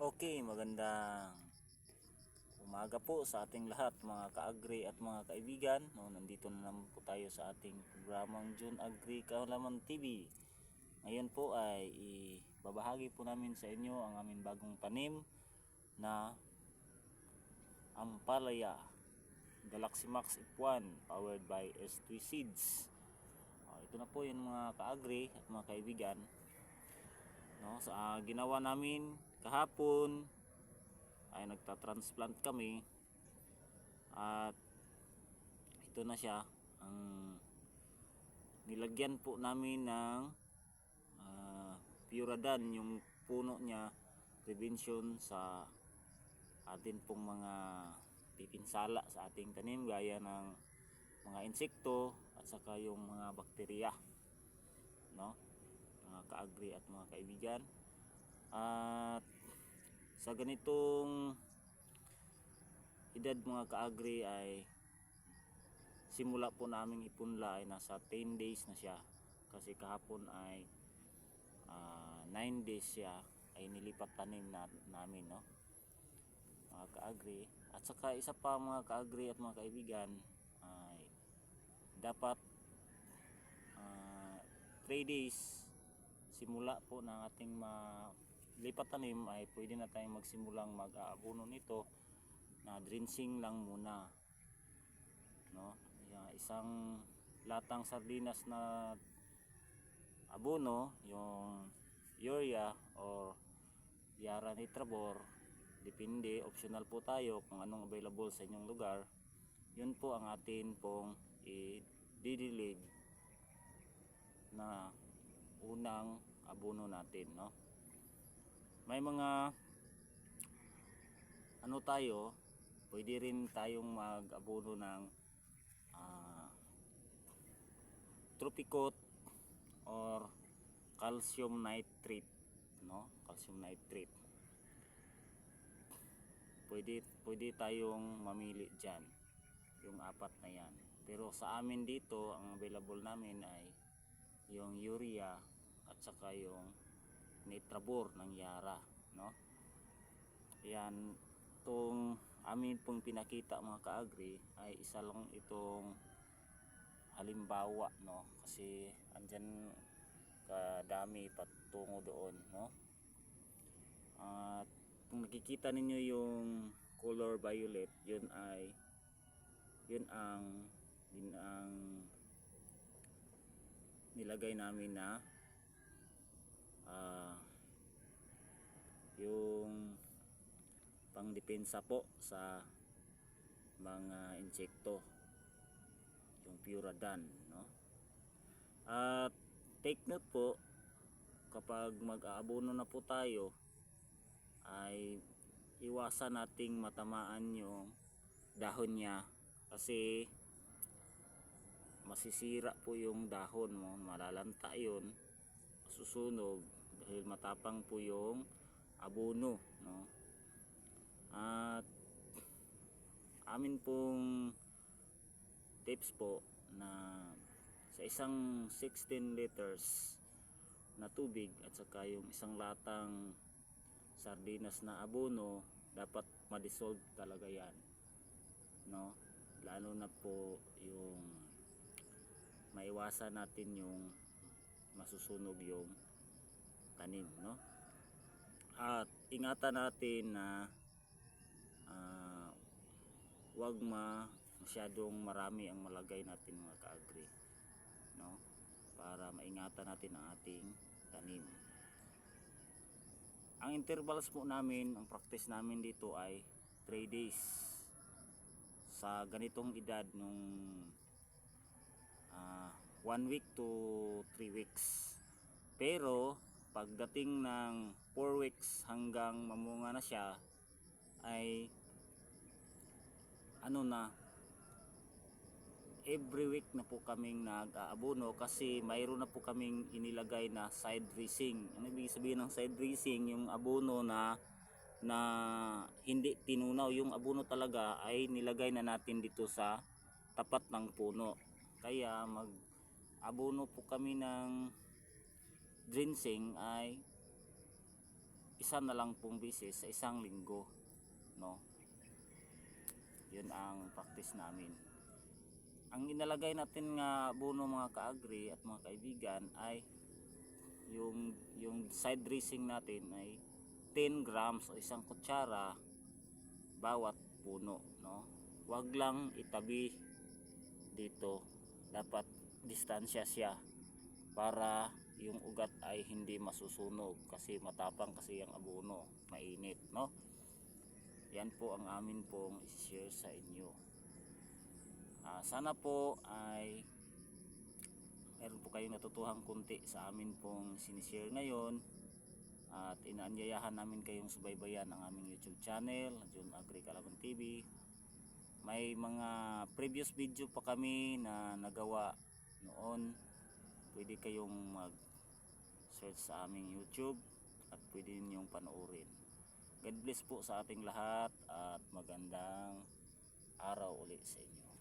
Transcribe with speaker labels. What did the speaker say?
Speaker 1: Okay, magandang umaga po sa ating lahat mga ka-agri at mga kaibigan. No, nandito na naman po tayo sa ating programang June Agri Kaalaman TV. Ngayon po ay ibabahagi po namin sa inyo ang aming bagong tanim na Ampalaya Galaxy Max F1 powered by S2 Seeds. Ito na po yung mga ka-agri at mga kaibigan. No, sa ginawa namin kahapon ay nagta-transplant kami at ito na siya. Ang nilagyan po namin ng Puradan yung puno niya, prevention sa atin pong mga pipinsala sa ating tanim gaya ng mga insekto at saka yung mga bakterya, no, mga ka-agri at mga kaibigan. At sa ganitong edad mga ka-agri ay simula po naming ipunla ay nasa 10 days na siya, kasi kahapon ay 9 days siya ay nilipat tanim namin, no, mga ka-agri. At saka isa pa mga ka-agri at mga kaibigan, ay dapat 3 days simula po ng ating lipat tanim ay pwede na tayong magsimulang mag-aabono nito na drenching lang muna, no. Isang latang sardinas na abono, yung urea or Yara Nitrabor, depende, optional po tayo kung anong available sa inyong lugar. Yun po ang atin pong i-didilig na unang abono natin, no. May mga tayo, pwede rin tayong mag-abono ng Tropicot or calcium nitrate, no, calcium nitrate. Pwede tayong mamili diyan, yung apat na yan. Pero sa amin dito ang available namin ay yung urea at saka yung Nitrabor ng Yara, no. Yan, itong amin pong pinakita mga ka-agri ay isa lang itong halimbawa, no, kasi andyan kadami patungo doon, no. At kung nakikita ninyo yung color violet, yun ang nilagay namin na yung pangdepensa po sa mga insekto, yung Puradan, no. At take note po, kapag mag-aabono na po tayo ay iwasan nating matamaan yung dahon niya, kasi masisira po yung dahon mo, malalanta yun, masusunog dahil matapang po yung abono, no. At amin pong tips po na sa isang 16 liters na tubig at saka yung isang latang sardinas na abono, dapat ma-dissolve talaga yan, no. Lalo na po yung maiwasan natin yung masusunog yung tanim, no. At ingatan natin na wag masyadong marami ang malagay natin mga ka-agri, no, para maingatan natin ang ating tanim. Ang intervals po namin, ang practice namin dito ay 3 days sa ganitong edad, nung 1 week to 3 weeks. Pero pagdating ng 4 weeks hanggang mamunga na siya ay every week na po kaming nag-aabono, kasi mayroon na po kaming inilagay na side dressing. Ano ibig sabihin ng side dressing? Yung abono na hindi tinunaw, yung abono talaga ay nilagay na natin dito sa tapat ng puno. Kaya mag-abono po kami ng drenching ay isa na lang pong beses sa isang linggo, no? Yun ang practice namin. Ang inalagay natin nga abono mga kaagri at mga kaibigan ay yung side dressing natin ay 10 grams o isang kutsara bawat puno, no? Huwag lang itabi dito, dapat distansya siya para yung ugat ay hindi masusunog kasi matapang kasi ang abono, mainit, no? Yan po ang amin pong i-share sa inyo. Sana po ay meron po kayong natutuhang kunti sa amin pong sinishare ngayon, at inaanyayahan namin kayong subaybayan ang aming YouTube channel, John Agri Kalaban TV. May mga previous video pa kami na nagawa noon, pwede kayong mag search sa aming YouTube at pwede ninyong panoorin. God bless po sa ating lahat at magandang araw ulit sa inyo.